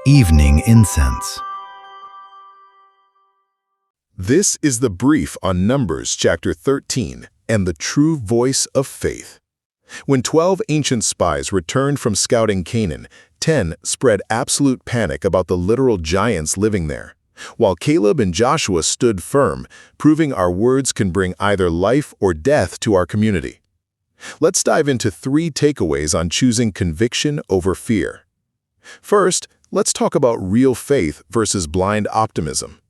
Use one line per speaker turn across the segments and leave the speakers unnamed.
Evening Incense.
This is the brief on Numbers chapter 13 and the true voice of faith. When 12 ancient spies returned from scouting Canaan, 10 spread absolute panic about the literal giants living there, while Caleb and Joshua stood firm, proving our words can bring either life or death to our community. Let's dive into 3 takeaways on choosing conviction over fear. First, let's talk about real faith versus blind optimism.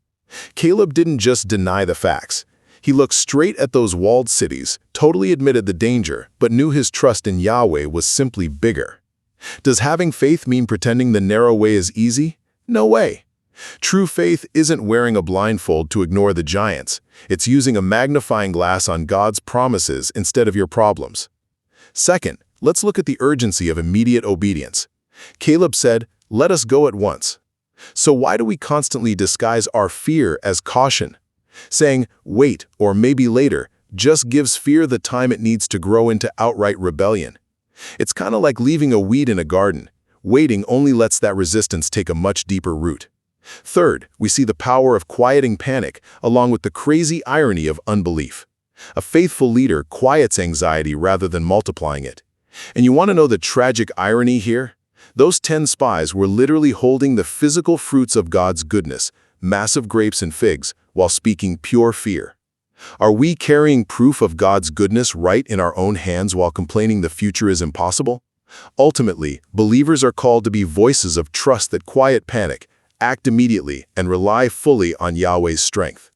Caleb didn't just deny the facts. He looked straight at those walled cities, totally admitted the danger, but knew his trust in Yahweh was simply bigger. Does having faith mean pretending the narrow way is easy? No way. True faith isn't wearing a blindfold to ignore the giants. It's using a magnifying glass on God's promises instead of your problems. Second, let's look at the urgency of immediate obedience. Caleb said, "Let us go at once." So why do we constantly disguise our fear as caution? Saying, wait, or maybe later, just gives fear the time it needs to grow into outright rebellion. It's kind of like leaving a weed in a garden. Waiting only lets that resistance take a much deeper root. Third, we see the power of quieting panic, along with the crazy irony of unbelief. A faithful leader quiets anxiety rather than multiplying it. And you want to know the tragic irony here? Those 10 spies were literally holding the physical fruits of God's goodness, massive grapes and figs, while speaking pure fear. Are we carrying proof of God's goodness right in our own hands while complaining the future is impossible? Ultimately, believers are called to be voices of trust that quiet panic, act immediately, and rely fully on Yahweh's strength.